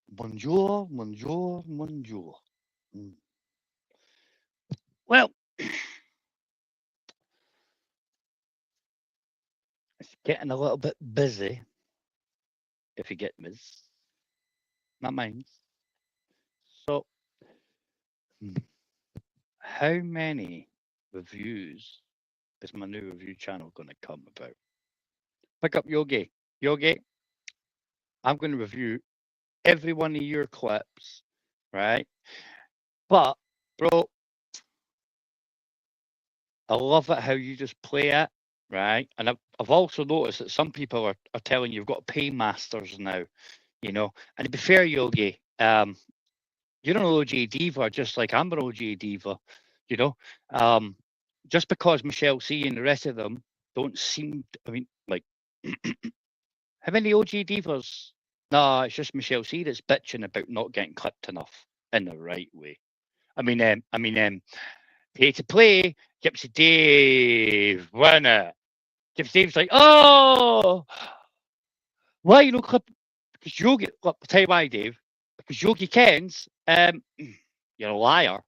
Bonjour, bonjour, bonjour. Mm. Well, it's getting a little bit busy, if you get me. Not mine. So, mm, how many reviews is my new review channel going to come about? Pick up Yogi. Yogi, I'm going to review every one of your clips, right? But, bro, I love it how you just play it, right? And I've also noticed that some people are telling you you've got to pay masters now, you know. And to be fair, Yogi, you're an OG diva, just like I'm an OG diva, you know. Um, just because Michelle C and the rest of them don't seem, I mean, like, how many OG divas? No, it's just Michelle C that's bitching about not getting clipped enough in the right way. Pay to play, Gypsy Dave, winner. Gypsy Dave's like, oh, why you don't clip? Because Yogi, look, I'll tell you why, Dave. Because Yogi Kens, you're a liar.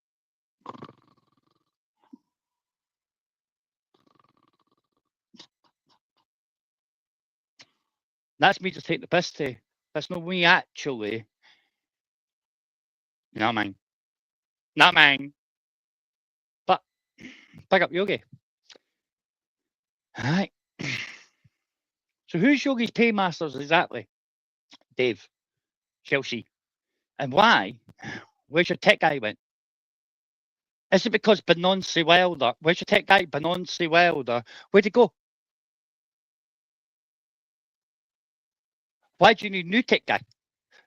That's me just taking the piss to. That's not me actually. Not mine. Not mine. But pick up Yogi. Alright. So who's Yogi's paymasters exactly? Dave. Chelsea. And why? Where's your tech guy went? Is it because Benonsi Wilder? Where's your tech guy? Benonsi Wilder. Where'd he go? Why do you need new tech guy?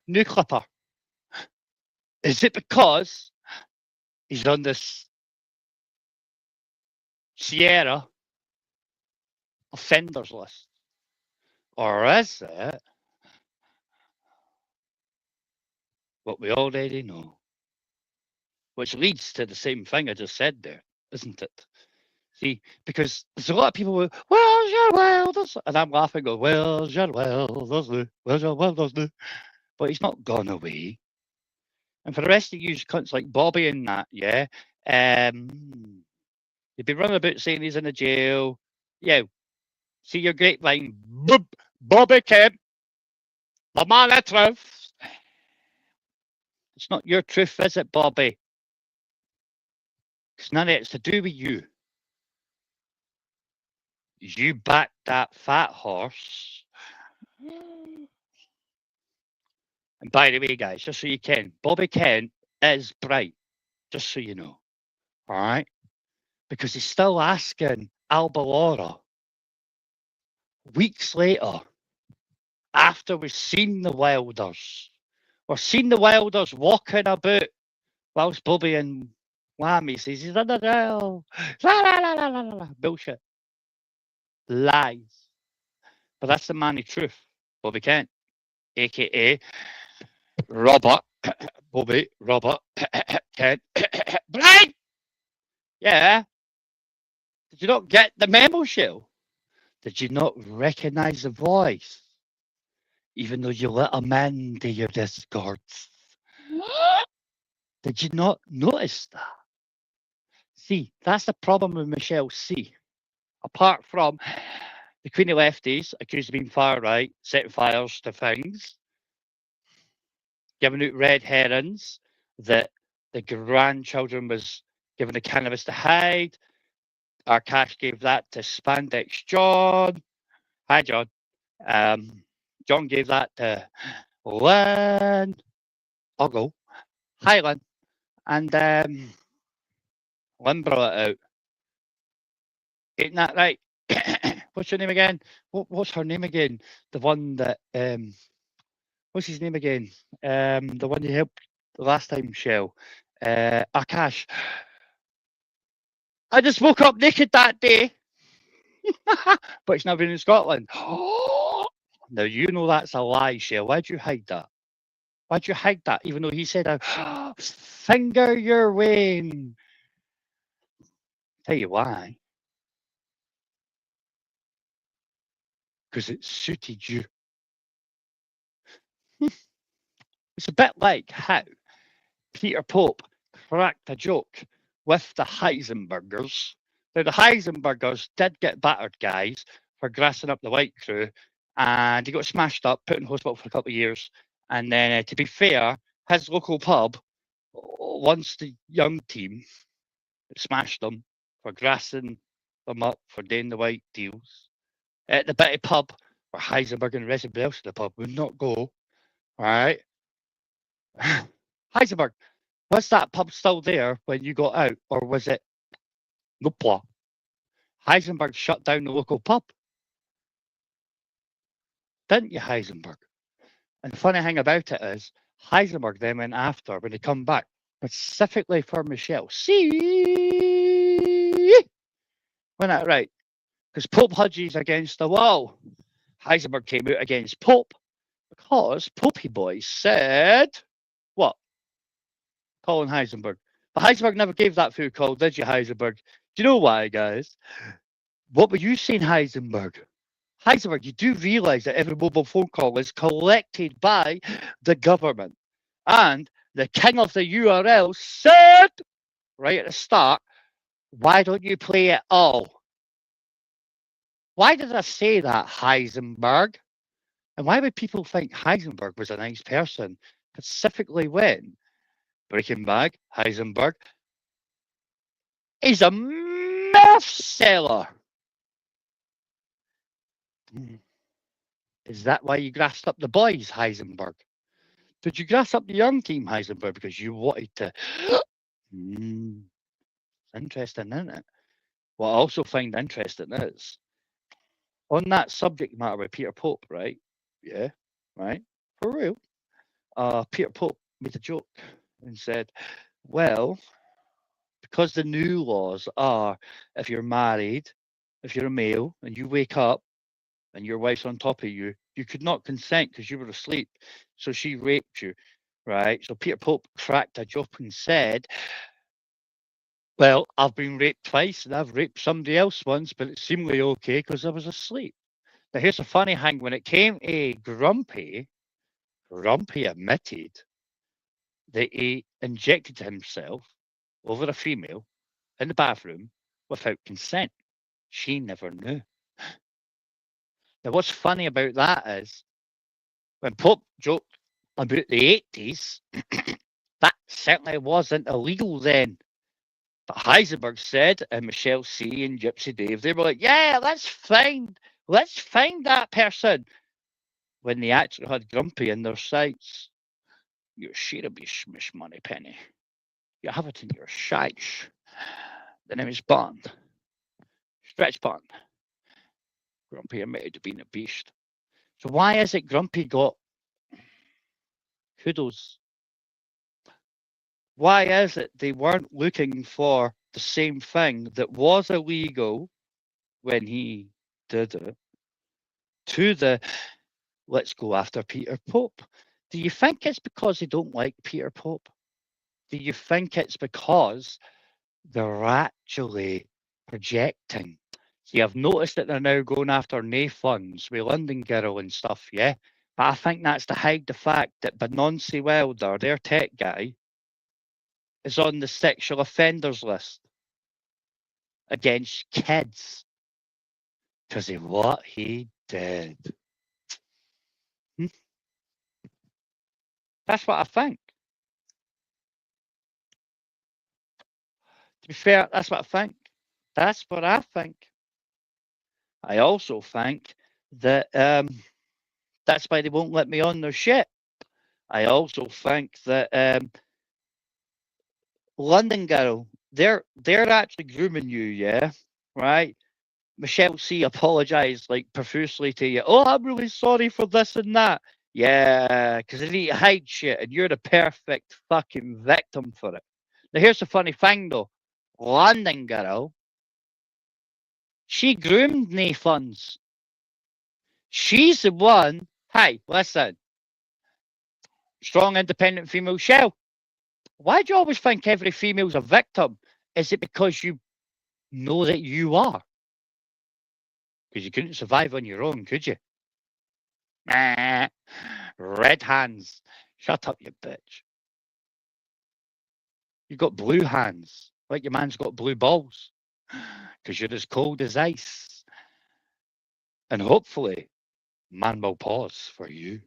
New clipper? Is it because he's on this Sierra offenders list? Or is it what we already know? Which leads to the same thing I just said there, isn't it? See, because there's a lot of people who, where's your Wilders? And I'm laughing, go, where's your Wilders? Where's your Wilders? But he's not gone away. And for the rest of you cunts like Bobby and that, yeah, you've been running about saying he's in the jail. Yeah, see your grapevine. Bobby Kemp, the man of truth. It's not your truth, is it, Bobby? It's none of it's to do with you. You backed that fat horse. And by the way, guys, just so you can, Bobby Kent is bright, just so you know. All right? Because he's still asking Alba Laura weeks later, after we've seen the Wilders. We've seen the Wilders walking about whilst Bobby and Whammy says he's under jail. La, la, la, la, la, la, la. Bullshit. Lies. But that's the man of truth, Bobby Kent, aka Robert. Bobby, Robert, Kent. Bright! Yeah. Did you not get the memo, Shell? Did you not recognize the voice? Even though you let him into your discords. Did you not notice that? See, that's the problem with Michelle C. Apart from the Queen of Lefties, accused of being far right, setting fires to things, giving out red herrings that the grandchildren was given the cannabis to hide. Our cash gave that to Spandex John. Hi, John. John gave that to Lynn Ogle, Highland, and Lynn brought it out. Ain't that right? What's your name again? What's her name again? The one that what's his name again? The one you helped the last time, Shell. Akash. I just woke up naked that day, but it's now been in Scotland. Now you know that's a lie, Shell. Why'd you hide that? Why'd you hide that? Even though he said, finger your Wayne. Tell you why. Because it suited you. It's a bit like how Peter Pope cracked a joke with the Heisenbergers. Now, the Heisenbergers did get battered, guys, for grassing up the white crew, and he got smashed up, put in hospital for a couple of years. And then, to be fair, his local pub, once the young team smashed them for grassing them up for doing the white deals, at the Bitty pub, where Heisenberg and the rest of the else in the pub would not go, right? Heisenberg, was that pub still there when you got out, or was it nope? Heisenberg shut down the local pub, didn't you, Heisenberg? And the funny thing about it is, Heisenberg then went after when he come back, specifically for Michelle. See, went that right? Because Pope Hudgie's against the wall. Heisenberg came out against Pope because Popey Boy said what? Colin Heisenberg. But Heisenberg never gave that food call, did you, Heisenberg? Do you know why, guys? What were you saying, Heisenberg? Heisenberg, you do realise that every mobile phone call is collected by the government. And the king of the URL said, right at the start, why don't you play it all? Why did I say that, Heisenberg? And why would people think Heisenberg was a nice person, specifically when Breaking Bad, Heisenberg, is a meth seller? Is that why you grassed up the boys, Heisenberg? Did you grass up the young team, Heisenberg, because you wanted to? Interesting, isn't it? What I also find interesting is, on that subject matter with Peter Pope, right? Yeah, right? For real. Peter Pope made a joke and said, well, because the new laws are, if you're married, if you're a male, and you wake up and your wife's on top of you, you could not consent because you were asleep. So she raped you, right? So Peter Pope cracked a joke and said, well, I've been raped twice and I've raped somebody else once, but it's seemingly okay because I was asleep. Now, here's a funny thing. When it came to Grumpy admitted that he injected himself over a female in the bathroom without consent. She never knew. Now, what's funny about that is when Pope joked about the 80s, that certainly wasn't illegal then. But Heisenberg said, and Michelle C. and Gypsy Dave, they were like, yeah, let's find that person. When they actually had Grumpy in their sights. Your share of Miss Money Penny. You have it in your sights. The name is Bond. Stretch Bond. Grumpy admitted to being a beast. So why is it Grumpy got kudos? Why is it they weren't looking for the same thing that was illegal when he did it to the let's go after Peter Pope? Do you think it's because they don't like Peter Pope? Do you think it's because they're actually projecting? See, I've noticed that they're now going after Nay funds with London Girl and stuff, yeah? But I think that's to hide the fact that Benoncy Wilder, their tech guy, is on the sexual offenders list against kids because of what he did. That's what I think. To be fair, that's what I think. That's what I think. I also think that that's why they won't let me on their shit. I also think that London Girl, they're actually grooming you, yeah, right? Michelle C apologized like profusely to you. Oh, I'm really sorry for this and that. Yeah, because they need to hide shit, and you're the perfect fucking victim for it. Now, here's the funny thing, though. London Girl, she groomed Nay funds. She's the one. Hey, listen. Strong, independent female shell. Why do you always think every female's a victim? Is it because you know that you are? Because you couldn't survive on your own, could you? Red hands. Shut up, you bitch. You got blue hands, like your man's got blue balls, because you're as cold as ice. And hopefully, man will pause for you.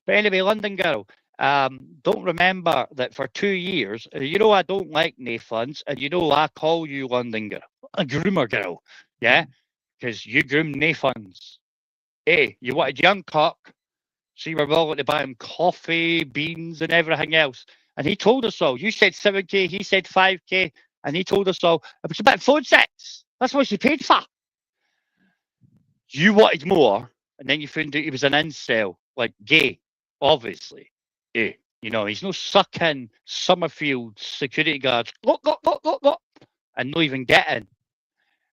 But anyway, London Girl, don't remember that for 2 years, you know I don't like nae funds, and you know I call you London Girl, a groomer girl, yeah? Because you groom nae funds. Hey, you wanted young cock, so you were willing to buy him coffee, beans, and everything else. And he told us so. You said 7K, he said 5K, and he told us so. It was about phone sex. That's what she paid for. You wanted more, and then you found out he was an incel, like gay, obviously. Yeah. You know, he's no sucking Summerfield security guards, and not even getting.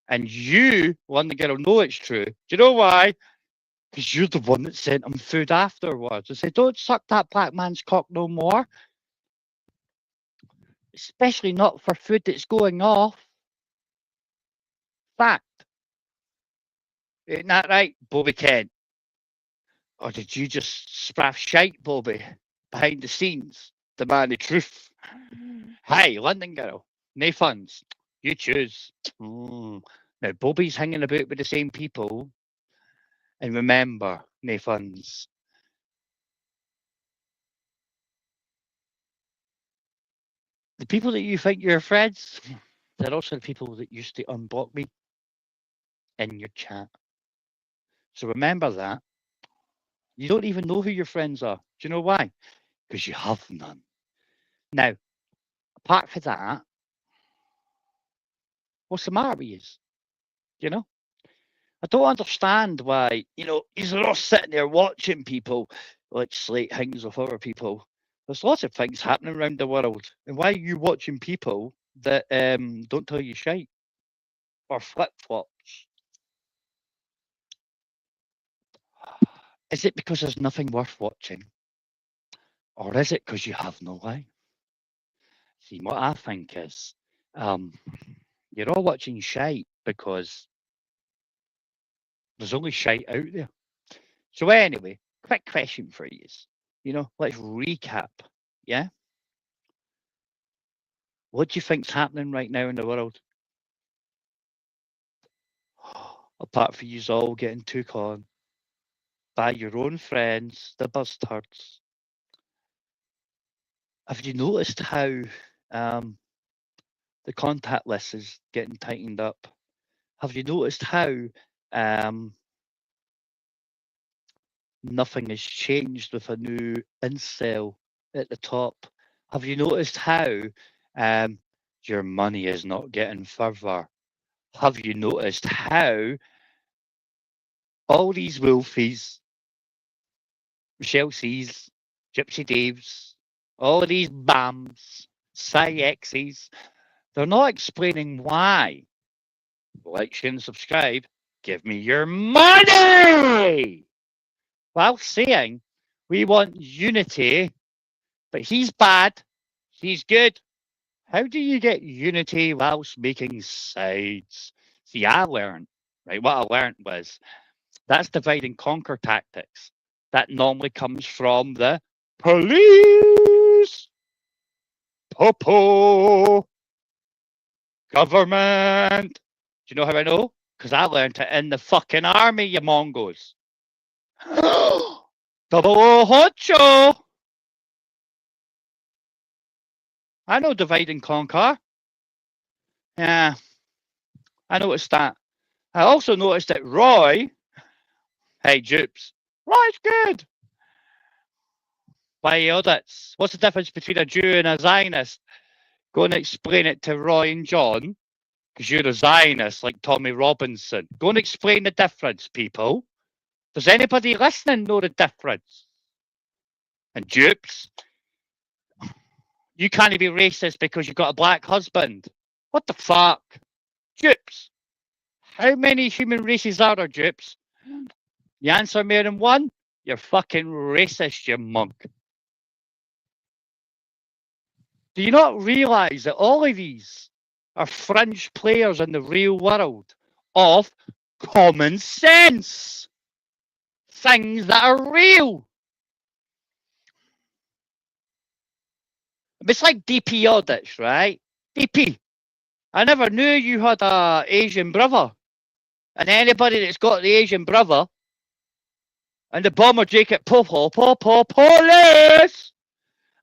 And you, London Girl, know it's true. Do you know why? Because you're the one that sent him food afterwards. I said, don't suck that black man's cock no more. Especially not for food that's going off. Fact. Ain't that right, Bobby Kent? Or did you just spraff shite, Bobby, behind the scenes? The man of truth. Hi, London Girl. No funds. You choose. Now, Bobby's hanging about with the same people. And remember, no funds. The people that you think you're friends, they're also the people that used to unblock me in your chat. So remember that. You don't even know who your friends are. Do you know why? Because you have none. Now, apart from that, what's the matter with you? You know? I don't understand why, you're all sitting there watching people like slate things of other people. There's lots of things happening around the world. And why are you watching people that don't tell you shite? Or flip-flops? Is it because there's nothing worth watching? Or is it because you have no life? See, what I think is, you're all watching shite because there's only shite out there. So anyway, quick question for you. Let's recap. Yeah? What do you think's happening right now in the world? Apart from you all getting took on by your own friends, the bastards. Have you noticed how the contact list is getting tightened up? Have you noticed how nothing has changed with a new incel at the top? Have you noticed how your money is not getting further? Have you noticed how all these wolfies, Michelle C's, Gypsy Daves, all of these BAMs, PsyXs, they're not explaining why? Like, share, and subscribe. Give me your money! While saying we want unity, but he's bad, he's good. How do you get unity whilst making sides? See, I learned, right? What I learned was that's divide and conquer tactics. That normally comes from the police, popo, government. Do you know how I know? Because I learned it in the fucking army, you Mongos. Double O Hocho. I know divide and conquer. Yeah, I noticed that. I also noticed that Roy, hey, Dupes, Roy's good. Why audits? What's the difference between a Jew and a Zionist? Go and explain it to Roy and John, because you're a Zionist like Tommy Robinson. Go and explain the difference, people. Does anybody listening know the difference? And Dupes, you can't be racist because you've got a black husband. What the fuck? Dupes, how many human races are there, Dupes? You answer more than one, you're fucking racist, you monk. Do you not realise that all of these are fringe players in the real world of common sense? Things that are real. It's like DP audits, right? DP, I never knew you had a Asian brother. And anybody that's got the Asian brother and the bomber jacket, police!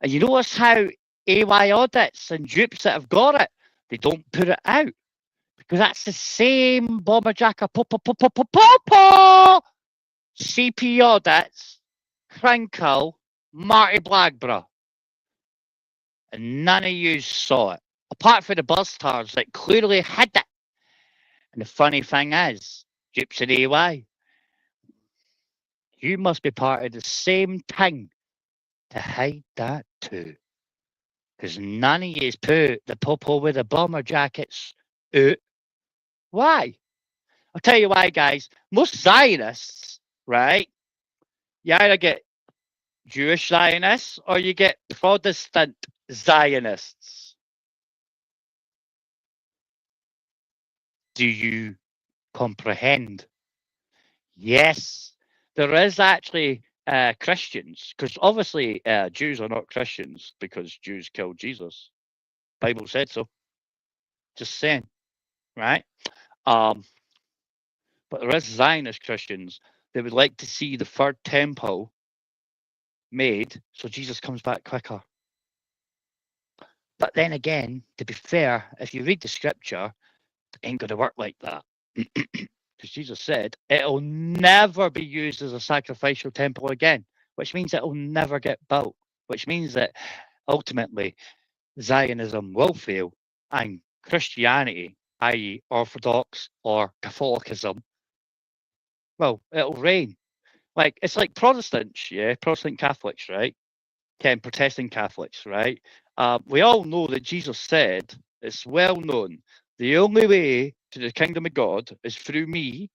And you notice how AY audits and dupes that have got it, they don't put it out. Because that's the same bomber jacket, CP audits, Crinkle, Marty Blackburn. And none of you saw it. Apart from the bastards that clearly had it. And the funny thing is, dupes and AY, you must be part of the same thing to hide that too. Because none of yous put the popo with the bomber jackets out. Why? I'll tell you why, guys. Most Zionists, right? You either get Jewish Zionists or you get Protestant Zionists. Do you comprehend? Yes, there is actually Christians, because obviously Jews are not Christians because Jews killed Jesus. Bible said so. Just saying, right? But there is Zionist Christians that would like to see the third temple made so Jesus comes back quicker. But then again, to be fair, if you read the scripture, it ain't going to work like that. Because Jesus said it'll never be used as a sacrificial temple again, which means it'll never get built, which means that ultimately Zionism will fail and Christianity, i.e. Orthodox or Catholicism, well, it'll reign. Like, it's like Protestants, yeah, Protestant Catholics, right? Protestant Catholics, right? We all know that Jesus said, it's well known, the only way to the kingdom of God is through me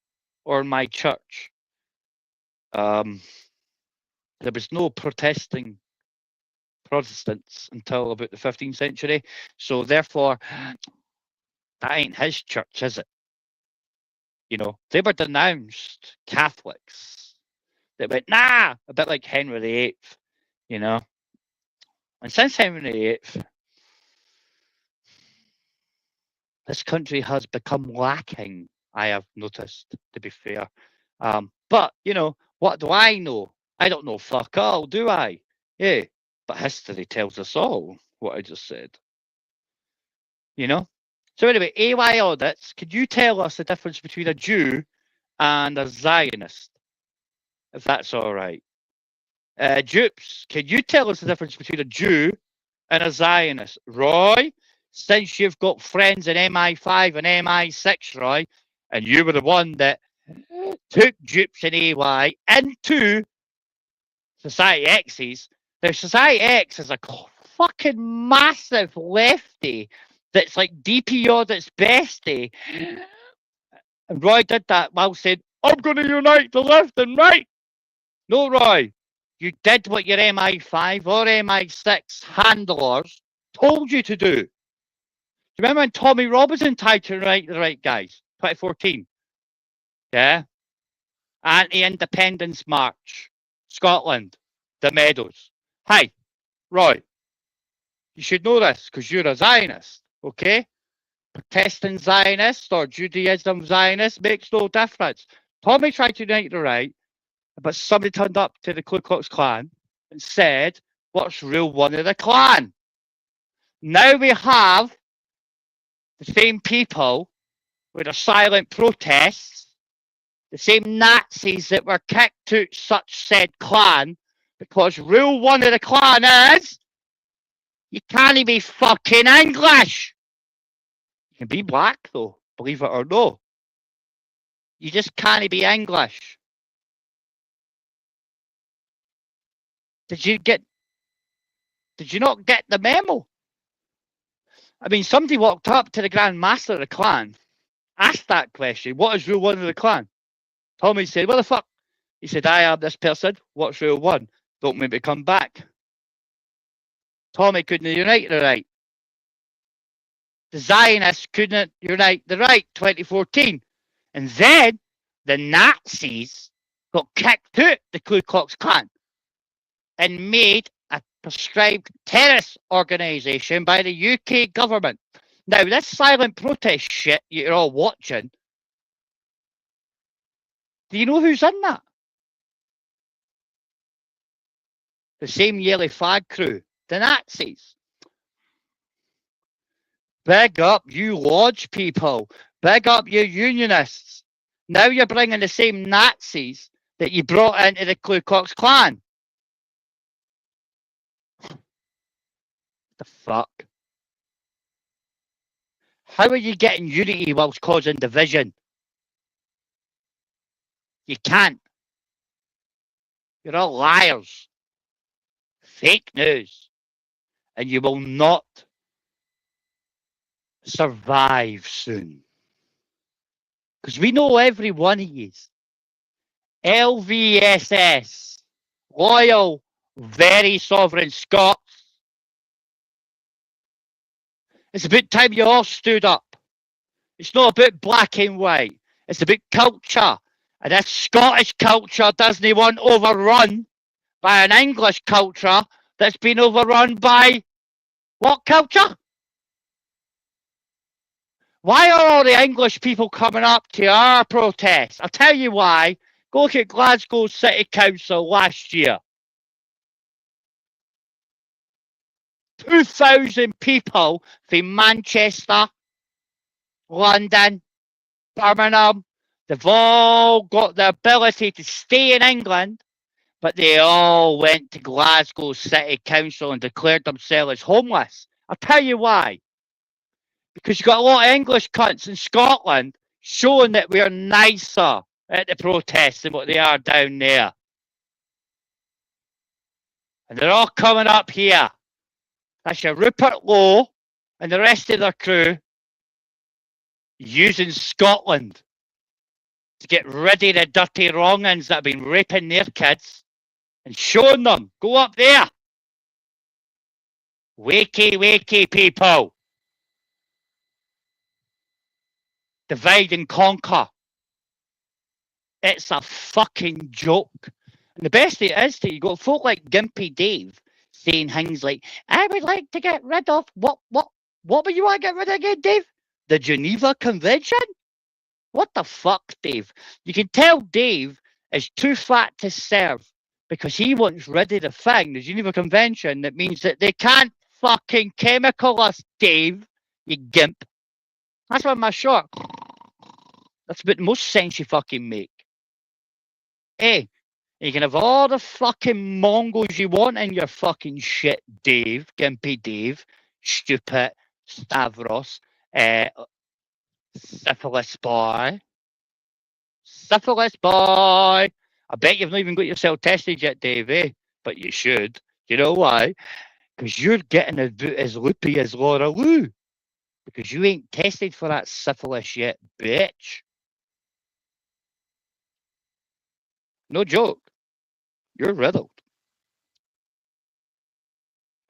or my church. There was no Protestants until about the 15th century. So therefore, that ain't his church, is it? You know, they were denounced Catholics. They went, nah, a bit like Henry VIII, you know. And since Henry VIII, this country has become lacking, I have noticed, to be fair. But, you know, what do I know? I don't know fuck all, do I? Yeah, but history tells us all what I just said. You know? So anyway, AY audits, could you tell us the difference between a Jew and a Zionist? If that's all right. Dupes, can you tell us the difference between a Jew and a Zionist? Roy, since you've got friends in MI5 and MI6, Roy, and you were the one that took dupes and AY into Society X's. Now, Society X is a fucking massive lefty that's like DP audit's bestie. And Roy did that while saying, I'm going to unite the left and right. No, Roy, you did what your MI5 or MI6 handlers told you to do. Do you remember when Tommy Robinson tried to unite the right guys? 2014. Yeah? Anti-independence march. Scotland. The Meadows. Hi, Roy. You should know this because you're a Zionist, okay? Protestant Zionist or Judaism Zionist makes no difference. Tommy tried to unite the right, but somebody turned up to the Ku Klux Klan and said, what's rule one of the Klan? Now we have the same people with their silent protests, the same Nazis that were kicked out such said Klan, because rule one of the Klan is you can't be fucking English. You can be black though, believe it or no. You just can't be English. Did you not get the memo? I mean, somebody walked up to the Grand Master of the Klan, asked that question, what is rule one of the Klan? Tommy said, what the fuck? He said, I am this person. What's rule one? Don't make me come back. Tommy couldn't unite the right. The Zionists couldn't unite the right, 2014. And then the Nazis got kicked out the Ku Klux Klan and made a prescribed terrorist organisation by the UK government. Now, this silent protest shit you're all watching, do you know who's in that? The same yellow flag crew, the Nazis. Big up you lodge people. Big up you unionists. Now you're bringing the same Nazis that you brought into the Ku Klux Klan. The fuck? How are you getting unity whilst causing division? You can't. You're all liars. Fake news. And you will not survive soon. Because we know every one of you. LVSS. Loyal, very sovereign Scots. It's about time you all stood up. It's not about black and white. It's about culture. And this Scottish culture doesn't want overrun by an English culture that's been overrun by what culture? Why are all the English people coming up to our protests? I'll tell you why. Go look at Glasgow City Council last year. 2,000 people from Manchester, London, Birmingham. They've all got the ability to stay in England, but they all went to Glasgow City Council and declared themselves as homeless. I'll tell you why. Because you've got a lot of English cunts in Scotland showing that we're nicer at the protests than what they are down there. And they're all coming up here. That's your Rupert Lowe and the rest of their crew using Scotland to get rid of the dirty wrong-uns that have been raping their kids and showing them, go up there. Wakey, wakey, people. Divide and conquer. It's a fucking joke. And the best it is that you got folk like Gimpy Dave saying things like, I would like to get rid of what would you want to get rid of again, Dave? The Geneva Convention? What the fuck, Dave? You can tell Dave is too fat to serve because he wants rid of the thing, the Geneva Convention, that means that they can't fucking chemical us, Dave, you gimp. That's why my short. That's about the most sense you fucking make. Hey, you can have all the fucking Mongols you want in your fucking shit, Dave, Gimpy Dave, stupid Stavros, syphilis boy. Syphilis boy. I bet you've not even got yourself tested yet, Dave, eh? But you should. You know why? Because you're getting as loopy as Laura Lou. Because you ain't tested for that syphilis yet, bitch. No joke. You're riddled.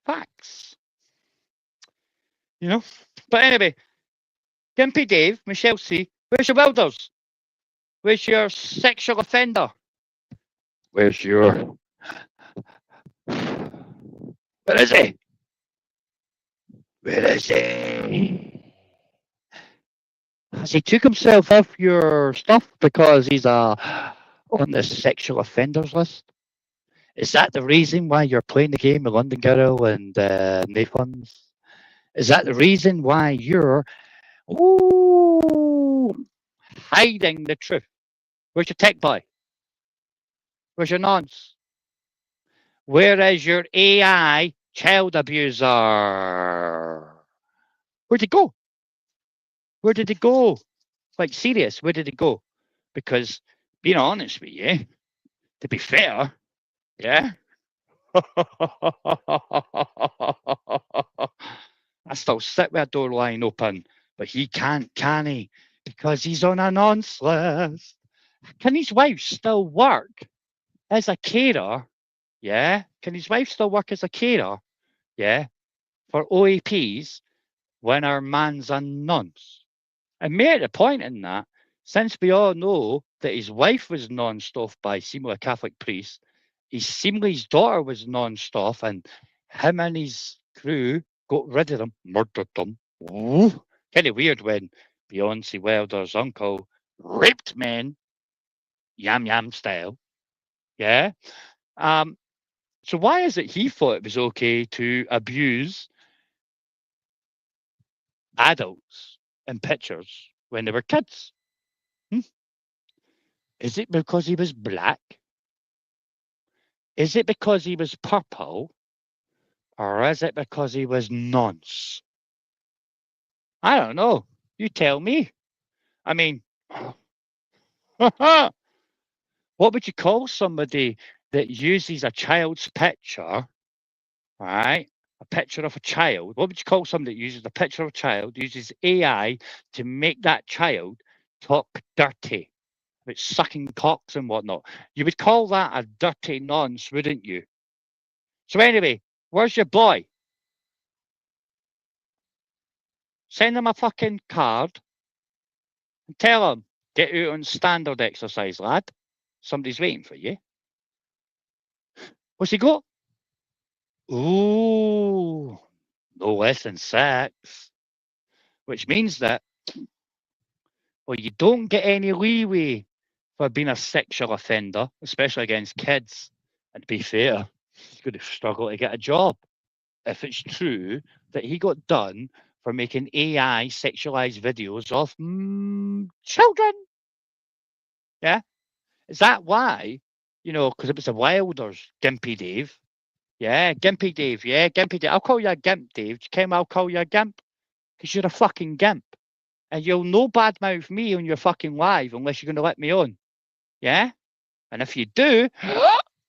Facts. You know? But anyway, Gimpy Dave, Michelle C., where's your Wilders? Where's your sexual offender? Where's your... Where is he? Where is he? Has he took himself off your stuff because he's on the sexual offenders list? Is that the reason why you're playing the game with London Girl and Nathan's? Is that the reason why you're hiding the truth? Where's your tech boy? Where's your nonce? Where is your AI child abuser? Where'd he go? Where did it go? Like, serious, where did it go? Because, being honest with you, to be fair, yeah, I still sit with a door lying open, but he can't, can he? Because he's on a nonce list. Can his wife still work as a carer? Yeah. Can his wife still work as a carer? Yeah. For OAPs when our man's a nonce. And made a point in that, since we all know that his wife was nonced off by seemingly a Catholic priest, seemingly his daughter was nonced off, and him and his crew got rid of them, murdered them. Kind of weird when Beyonce Wilder's uncle raped men, yam yam style. Yeah. So why is it he thought it was okay to abuse adults in pictures when they were kids? Is it because he was black? Is it because he was purple? Or is it because he was nonce? I don't know. You tell me. I mean, what would you call somebody that uses a child's picture, right? A picture of a child. What would you call somebody that uses a picture of a child, uses AI to make that child talk dirty about sucking cocks and whatnot? You would call that a dirty nonce, wouldn't you? So anyway, where's your boy? Send him a fucking card and tell him, get out on standard exercise, lad. Somebody's waiting for you. What's he got? Ooh, no less than 6. Which means that, well, you don't get any leeway for being a sexual offender, especially against kids. And to be fair, he's going to struggle to get a job if it's true that he got done for making AI sexualized videos of children. Yeah. Is that why? Because it was the Wilders, Gimpy Dave. Yeah, Gimpy Dave. Yeah, Gimpy Dave. I'll call you a Gimp, Dave. Kim, I'll call you a Gimp. Because you're a fucking Gimp. And you'll no badmouth me on your fucking live unless you're going to let me on. Yeah? And if you do,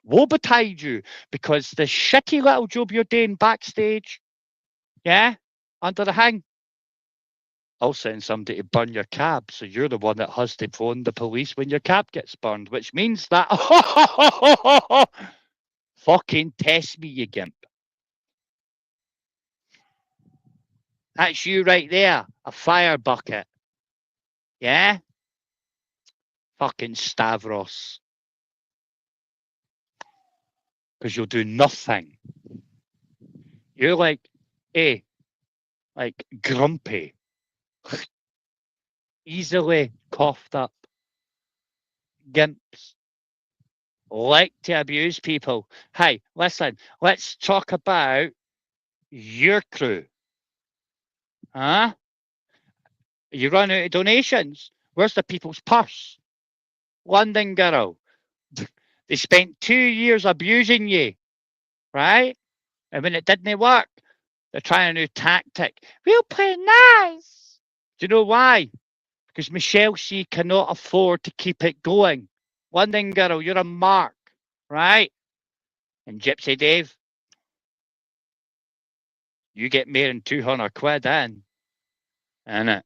woe betide you. Because the shitty little job you're doing backstage, yeah, under the hang, I'll send somebody to burn your cab. So you're the one that has to phone the police when your cab gets burned, which means that fucking test me, you Gimp. That's you right there, a fire bucket. Yeah? Fucking Stavros. Because you'll do nothing. You're like grumpy. Easily coughed up. Gimps. Like to abuse people. Hey, listen, let's talk about your crew. Huh? You run out of donations. Where's the people's purse? London girl. They spent 2 years abusing you, right? And when it didn't work, they're trying a new tactic. We'll play nice. Do you know why? Because Michelle C cannot afford to keep it going. London girl, you're a mark, right? And Gypsy Dave, you get more than 200 quid in. Innit?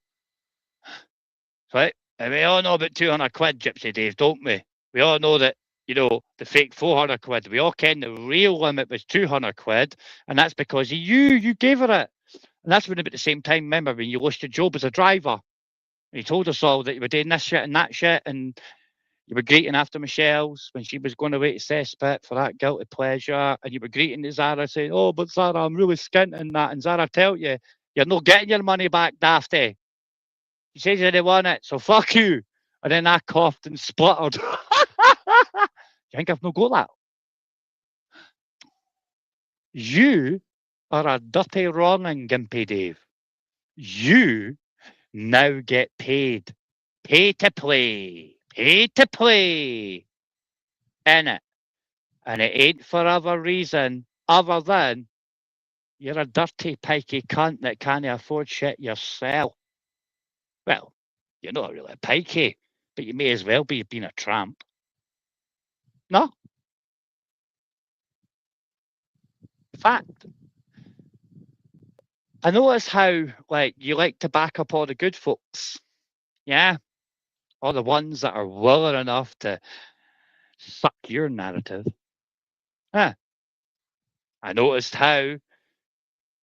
Right? And we all know about 200 quid, Gypsy Dave, don't we? We all know that, the fake 400 quid. We all ken the real limit was 200 quid. And that's because of you gave her it. And that's when about the same time, remember, when you lost your job as a driver. You told us all that you were doing this shit and that shit. And you were greeting after Michelle's when she was going away to cesspit for that guilty pleasure. And you were greeting to Zara saying, oh, but Zara, I'm really skint in that. And Zara tell you, you're not getting your money back, Dafty. He says you didn't want it, so fuck you. And then I coughed and spluttered. You think I've not got that? You are a dirty wronging, Gimpy Dave. You now get paid. Pay to play. Pay to play. In it. And it ain't for other reason other than you're a dirty, pikey cunt that can't afford shit yourself. Well, you're not really a pikey, but you may as well be being a tramp. No? Fact. I notice how, you like to back up all the good folks. Yeah? All the ones that are willing enough to suck your narrative. Huh. I noticed how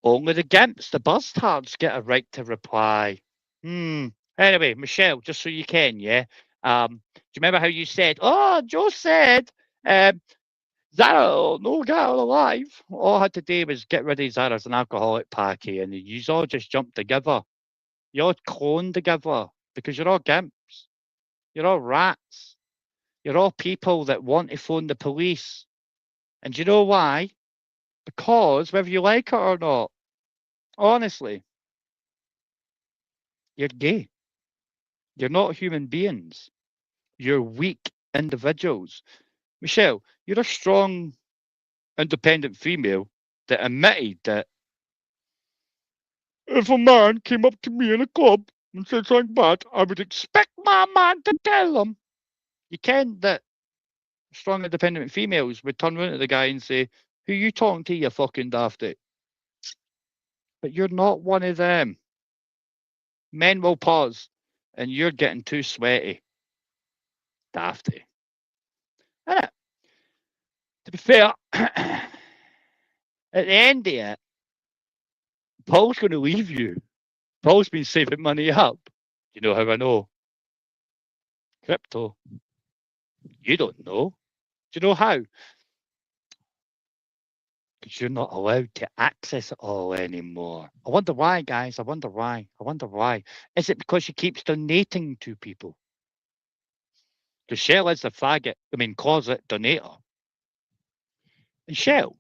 only the gimps, the buzztards, get a right to reply. Anyway, Michelle, just so you can, yeah? Do you remember how you said, oh, Joe said, Zara, no, get out alive. All I had to do was get rid of Zara as an alcoholic packy, and you all just jumped together. You all cloned together because you're all gimps. You're all rats. You're all people that want to phone the police. And do you know why? Because whether you like it or not, honestly, you're gay. You're not human beings. You're weak individuals. Michelle, you're a strong, independent female that admitted that if a man came up to me in a club and said something bad, I would expect my man to tell him. You ken that strong, independent females would turn around to the guy and say, "Who you talking to, you fucking dafty?" But you're not one of them. Men will pause, and you're getting too sweaty. Dafty. Innit? To be fair, at the end of it, Paul's going to leave you. Paul's been saving money up. You know how I know? Crypto. You don't know. Do you know how? Because you're not allowed to access it all anymore. I wonder why, guys. I wonder why. I wonder why. Is it because she keeps donating to people? Because Shell is the closet donator. And Shell,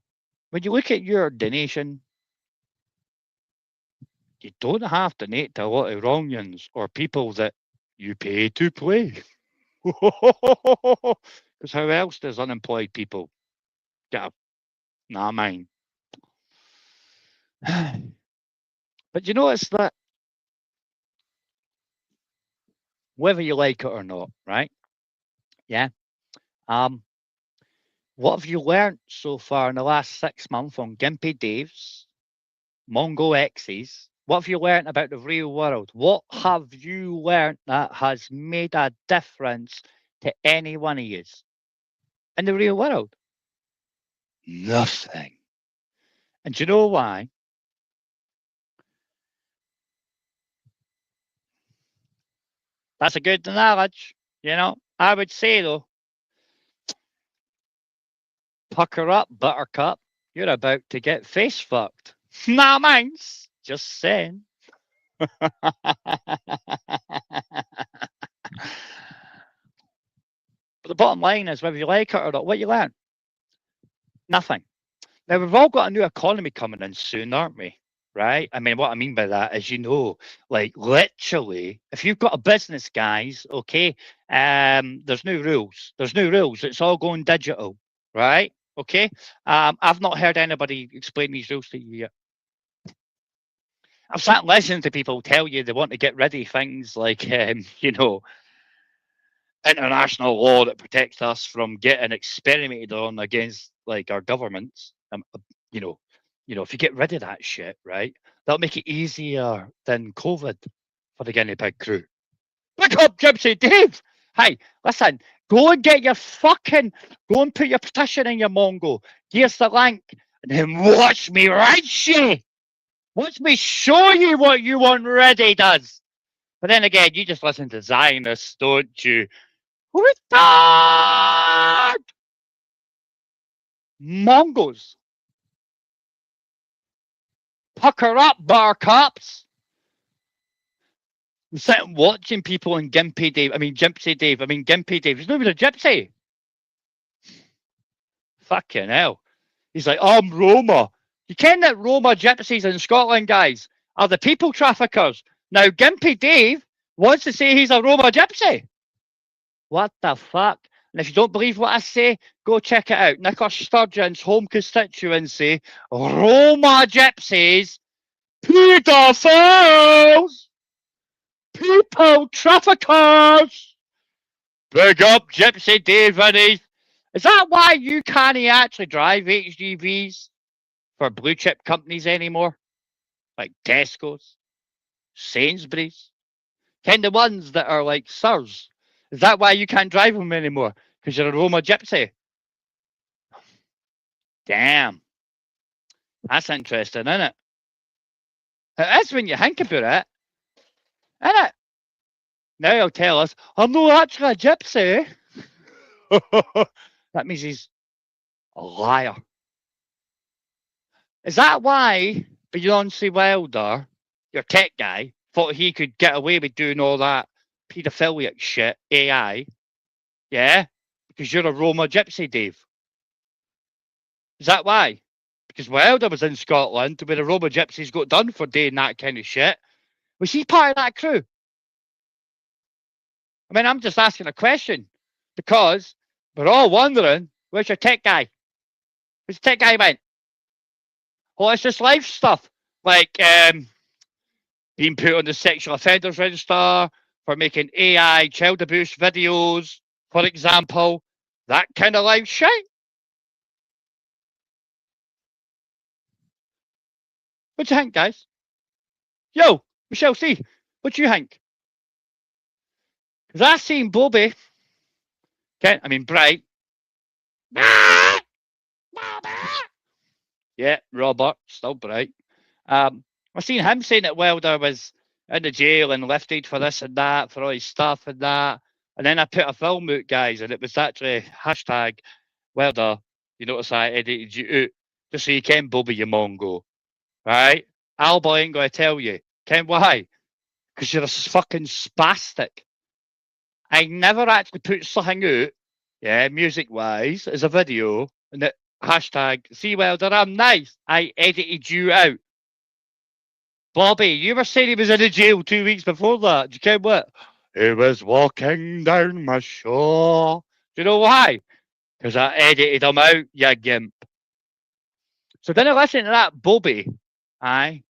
when you look at your donation, you don't have to donate to a lot of wrong-uns or people that you pay to play. Because how else does unemployed people get a... Nah, mine. But you notice that whether you like it or not, right? Yeah. What have you learned so far in the last 6 months on Gimpy Dave's, Mongo X's? What have you learned about the real world? What have you learned that has made a difference to any one of you in the real world? Nothing. And do you know why? That's a good knowledge. I would say though, pucker up, buttercup. You're about to get face fucked. Nah, mine's just saying. But the bottom line is, whether you like it or not, what you learn? Nothing. Now, we've all got a new economy coming in soon, aren't we? Right? I mean, what I mean by that is, like literally, if you've got a business, guys, okay, there's new rules. There's new rules. It's all going digital, right? Okay. I've not heard anybody explain these rules to you yet. I've sat listening to people tell you they want to get rid of things like, international law that protects us from getting experimented on against like our governments. You know, if you get rid of that shit, right, that'll make it easier than COVID for the guinea pig crew. Look up, Gypsy Dave. Hey, listen, go and go and put your petition in your Mongo. Here's the link, and then watch me write you. Watch me show you what you want ready does. But then again, you just listen to Zionists, don't you? Retard! Mongos. Pucker up, buttercups. I'm sitting watching people in Gympy Dave. Gypsy Dave. Gympy Dave. He's not even a gypsy. Fucking hell. He's like, I'm Roma. You ken that Roma gypsies in Scotland, guys, are the people traffickers. Now, Gympy Dave wants to say he's a Roma gypsy. What the fuck? And if you don't believe what I say, go check it out. Nicola Sturgeon's home constituency, Roma gypsies, pedophiles, people traffickers. Big up Gypsy Dave and Heath. Is that why you can't actually drive HGVs for blue chip companies anymore? Like Tesco's, Sainsbury's, kind of ones that are like SIRS. Is that why you can't drive them anymore? Because you're a Roma gypsy? Damn. That's interesting, isn't it? It is when you think about it. Isn't it? Now he'll tell us, I'm not actually a gypsy. That means he's A liar. Is that why Beyonce Wilder, your tech guy, thought he could get away with doing all that paedophilic shit, AI? Yeah? Because you're a Roma gypsy, Dave. Is that why? Because Wilder was in Scotland where the Roma gypsies got done for doing that kind of shit. Was he part of that crew? I mean, I'm just asking a question because we're all wondering where's your tech guy? Where's the tech guy went? Well, it's just life stuff like being put on the sexual offenders register for making AI child abuse videos, for example, that kind of life shit. What do you think, guys? Yo, Michelle C, what do you think? Because I seen Bobby, okay, I mean Bright. Yeah, Robert, still Bright. I seen him saying that Wilder was in the jail and lifted for this and that, for all his stuff and that. And then I put a film out, guys, and it was actually hashtag Wilder. You notice I edited you out just so you can Bobby, you mongo. Right? Alba ain't going to tell you. Ken why? Because you're a fucking spastic. I never actually put something out, yeah, music wise, as a video, and that hashtag, see Wilder, I'm nice. I edited you out. Bobby, you were saying he was in a jail 2 weeks before that. Do you care what? He was walking down my shore. Do you know why? Because I edited him out, you gimp. So then I listened to that Bobby, aye,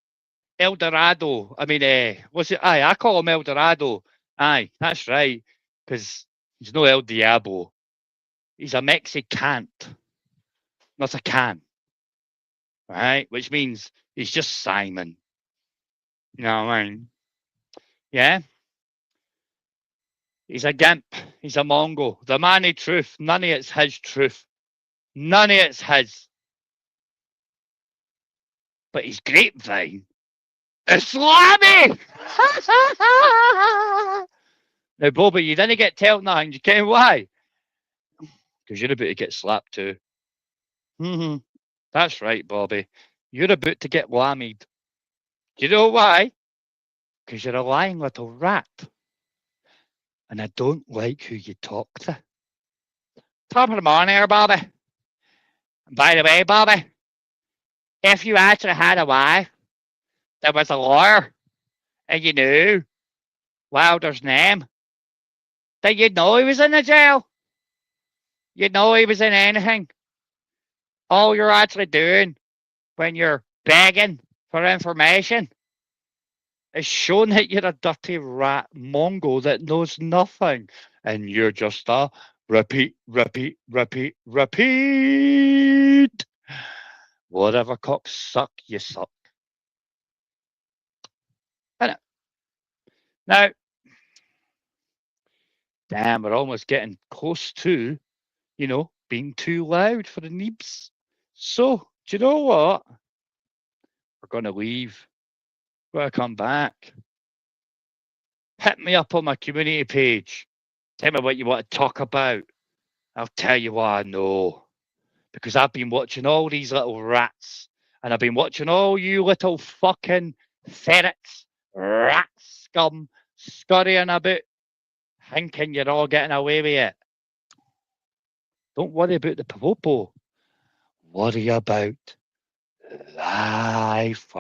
El Dorado. I mean, what's it? Aye, I call him El Dorado. Aye, that's right. Because he's no El Diablo. He's a Mexicant, not a can. Right? Which means he's just Simon. You know what I mean? Yeah? He's a gimp. He's a Mongo. The man of truth. None of it's his truth. None of it's his. But he's grapevine. Islamic! Now, Bobby, you didn't get told nothing. You know why? Because you're about to get slapped too. Mm-hmm. That's right, Bobby. You're about to get whammied. Do you know why? Because you're a lying little rat. And I don't like who you talk to. Top of the morning here, Bobby. By the way, Bobby, if you actually had a wife that was a lawyer and you knew Wilder's name, then you'd know he was in the jail. You'd know he was in anything. All you're actually doing when you're begging for information is showing that you're a dirty rat mongo that knows nothing. And you're just a repeat. Whatever cock suck, you suck. Innit? Now, damn, we're almost getting close to, being too loud for the neebs. So, do you know what? We're going to leave. We're going to come back. Hit me up on my community page. Tell me what you want to talk about. I'll tell you what I know. Because I've been watching all these little rats. And I've been watching all you little fucking ferrets, rat scum, scurrying about, thinking you're all getting away with it. Don't worry about the popo. Worry about lifers.